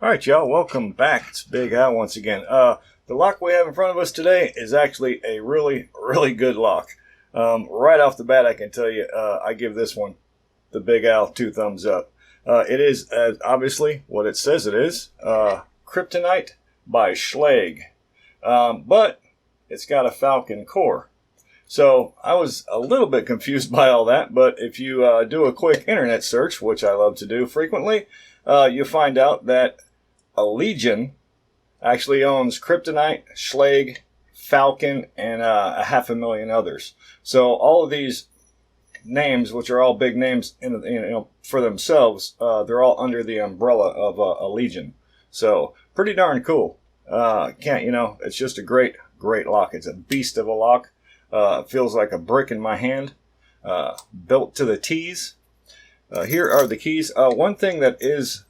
All right, y'all, welcome back. It's Big Al once again. The lock we have in front of us today is actually a really, really good lock. Right off the bat, I can tell you, I give this one, the Big Al, 2 thumbs up. It is obviously what it says it is, KRYPTONITE by Schlage, but it's got a Falcon core. So I was a little bit confused by all that, but if you do a quick internet search, which I love to do frequently, you find out that Allegion actually owns KRYPTONITE, Schlage, Falcon, and a 500,000 others. So all of these names, which are all big names for themselves, they're all under the umbrella of Allegion. So pretty darn cool. It's just a great lock. It's a beast of a lock. Feels like a brick in my hand. Built to the T's. Here are the keys. One thing that is,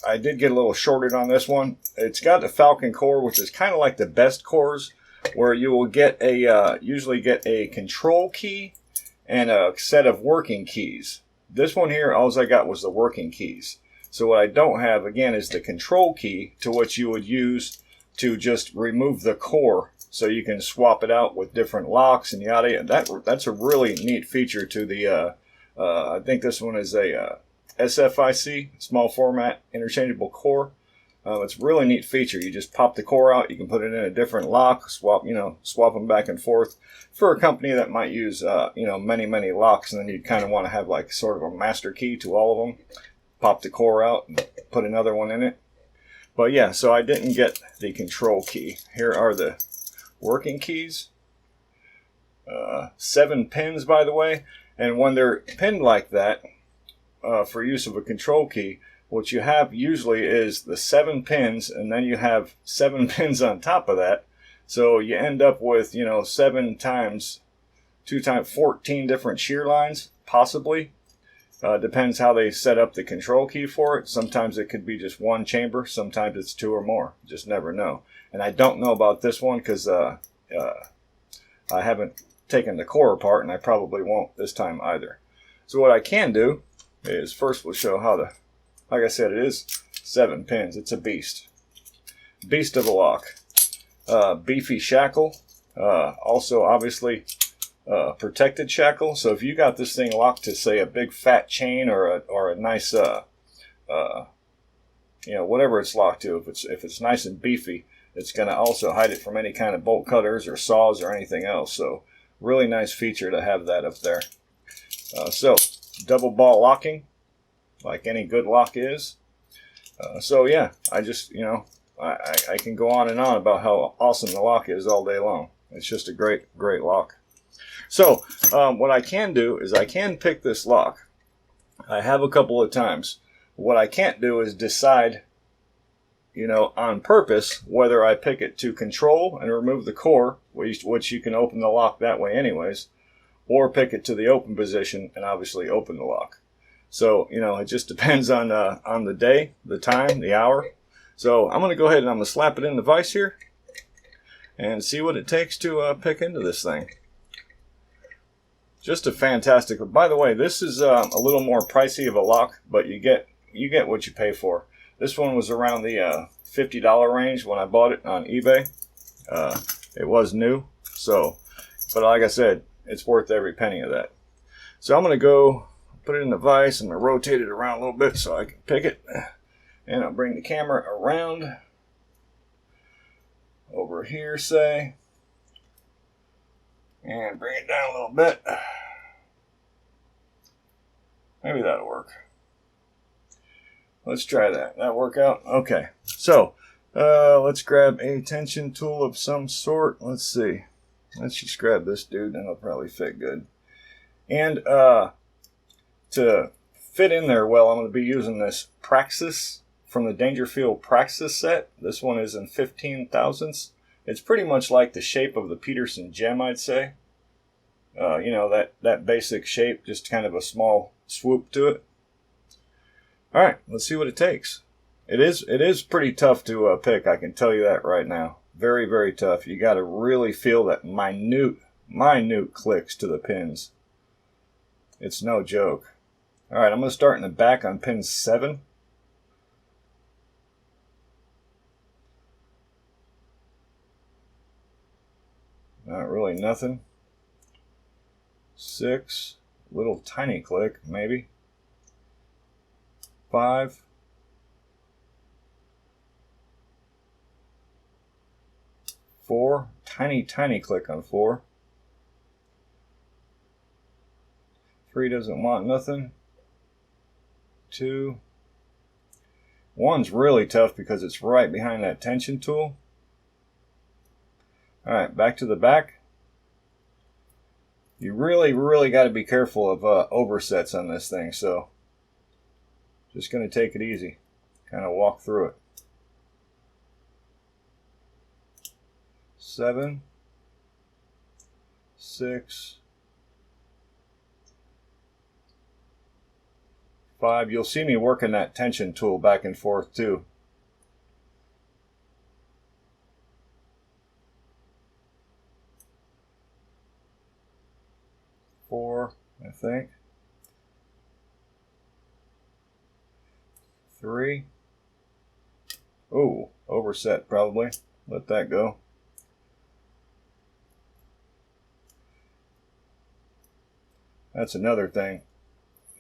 I did get a little shorted on this one. It's got the Falcon core, which is kind of like the best cores, where you will get usually get a control key and a set of working keys. This one here, all I got was the working keys. So what I don't have, again, is the control key, to which you would use to just remove the core, so you can swap it out with different locks and yada yada. That's a really neat feature to the. I think this one is a SFIC, small format interchangeable core. It's a really neat feature. You just pop the core out. You can put it in a different lock, swap them back and forth. For a company that might use many locks, and then you kind of want to have like sort of a master key to all of them. Pop the core out and put another one in it. But yeah, so I didn't get the control key. Here are the working keys. 7 pins, by the way. And when they're pinned like that, for use of a control key, what you have usually is the 7 pins, and then you have 7 pins on top of that. So you end up with 7 times 2 times 14 different shear lines, possibly. Depends how they set up the control key for it. Sometimes it could be just one chamber. Sometimes it's 2 or more. Just never know. And I don't know about this one because I haven't taken the core apart, and I probably won't this time either. So what I can do is first we'll show how to, like I said, it is 7 pins. It's a beast. Beast of a lock. Beefy shackle. Also, obviously, protected shackle. So if you got this thing locked to, say, a big fat chain or a nice, whatever it's locked to, if it's nice and beefy, it's going to also hide it from any kind of bolt cutters or saws or anything else. So really nice feature to have that up there. So double ball locking, like any good lock is. So yeah, I just, I can go on and on about how awesome the lock is all day long. It's just a great lock. So what I can do is I can pick this lock. I have a couple of times. What I can't do is decide, on purpose, whether I pick it to control and remove the core, which you can open the lock that way anyways, or pick it to the open position and obviously open the lock. So, it just depends on the day, the time, the hour. So I'm going to go ahead and I'm going to slap it in the vise here and see what it takes to pick into this thing. Just a fantastic. By the way, this is a little more pricey of a lock, but you get what you pay for. This one was around the $50 range when I bought it on eBay. It was new, but like I said, it's worth every penny of that. So I'm going to go put it in the vise. I'm going to rotate it around a little bit so I can pick it. And I'll bring the camera around over here, say. And bring it down a little bit. Maybe that'll work. Let's try that. That work out? Okay. So, let's grab a tension tool of some sort. Let's see. Let's just grab this dude, and it'll probably fit good. And to fit in there well, I'm going to be using this Praxis from the Dangerfield Praxis set. This one is in 15 thousandths. It's pretty much like the shape of the Peterson gem, I'd say. That basic shape, just kind of a small swoop to it. All right, let's see what it takes. It is pretty tough to pick, I can tell you that right now. Very, very tough. You got to really feel that minute clicks to the pins. It's no joke. All right, I'm going to start in the back on pin 7. Not really nothing. 6, little tiny click, maybe. 5. 4, tiny click on 4. 3 doesn't want nothing. 2. 1's really tough because it's right behind that tension tool. Alright, back to the back. You really got to be careful of oversets on this thing, so just going to take it easy. Kind of walk through it. 7, 6, 5. You'll see me working that tension tool back and forth too. 4, I think. 3. Oh, overset probably. Let that go. That's another thing.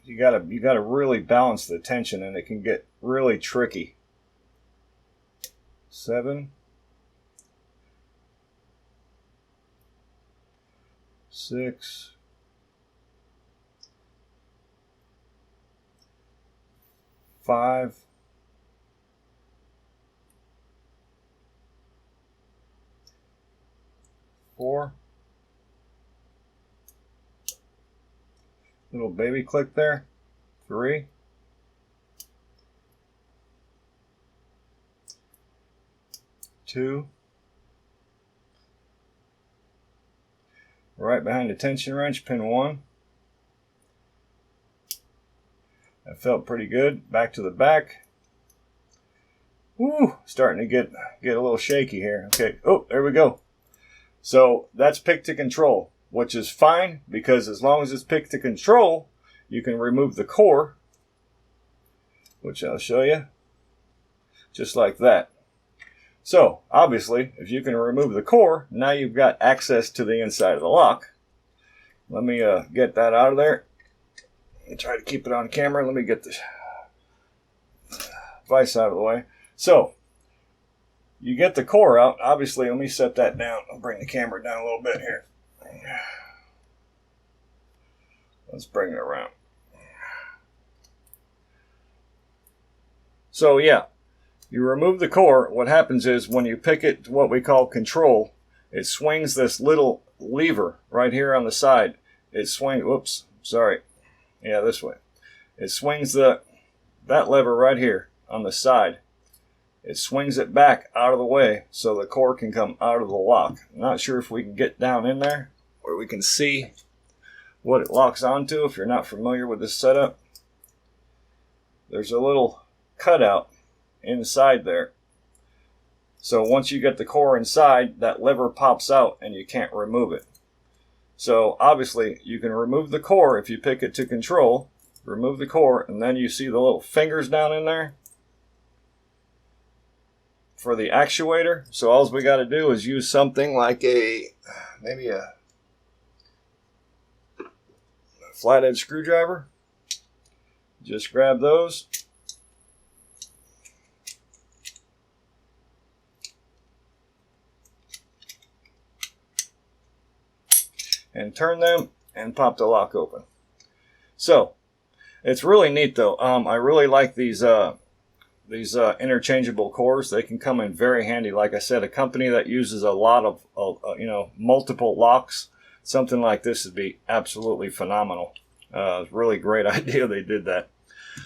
You gotta really balance the tension, and it can get really tricky. 7, 6, 5, 4. Little baby click there. 3. 2. Right behind the tension wrench, pin 1. That felt pretty good. Back to the back. Woo! Starting to get a little shaky here. Okay. Oh, there we go. So that's pick to control, which is fine because as long as it's pick to control, you can remove the core, which I'll show you, just like that. So obviously, if you can remove the core, now you've got access to the inside of the lock. Let me get that out of there and try to keep it on camera. Let me get the vise out of the way. So you get the core out. Obviously, let me set that down. I'll bring the camera down a little bit here. Let's bring it around. So yeah, you remove the core. What happens is when you pick it to what we call control, it swings this little lever right here on the side. It swings, whoops, sorry. Yeah, this way. It swings that lever right here on the side. It swings it back out of the way so the core can come out of the lock. I'm not sure if we can get down in there where we can see what it locks onto if you're not familiar with this setup. There's a little cutout inside there. So once you get the core inside, that lever pops out and you can't remove it. So obviously you can remove the core if you pick it to control. Remove the core, and then you see the little fingers down in there for the actuator. So all we got to do is use something like maybe a flathead screwdriver. Just grab those. And turn them and pop the lock open. So it's really neat though. I really like these interchangeable cores. They can come in very handy. Like I said, a company that uses a lot of multiple locks, something like this would be absolutely phenomenal. Really great idea they did that.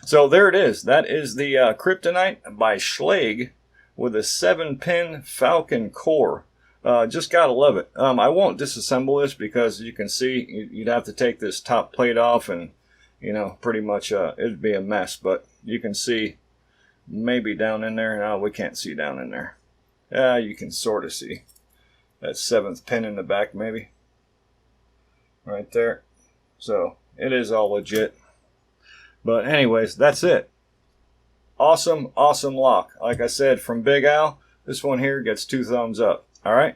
So there it is. That is the KRYPTONITE by Schlage with a 7-pin Falcon core. Just gotta love it. I won't disassemble this because you can see you'd have to take this top plate off and pretty much it'd be a mess, but you can see maybe down in there. No, we can't see down in there. You can sort of see that 7th pin in the back maybe right there. So it is all legit. But anyways, that's it. Awesome lock. Like I said, from Big Al, this one here gets 2 thumbs up. All right.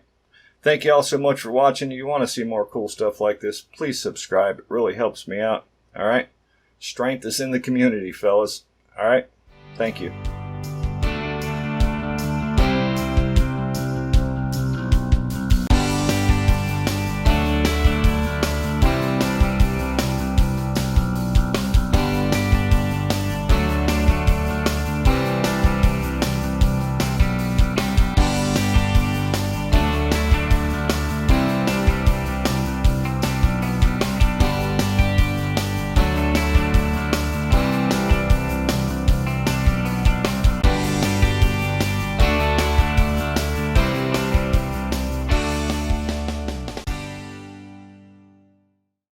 Thank you all so much for watching. If you want to see more cool stuff like this, please subscribe. It really helps me out. All right? Strength is in the community, fellas. All right? Thank you.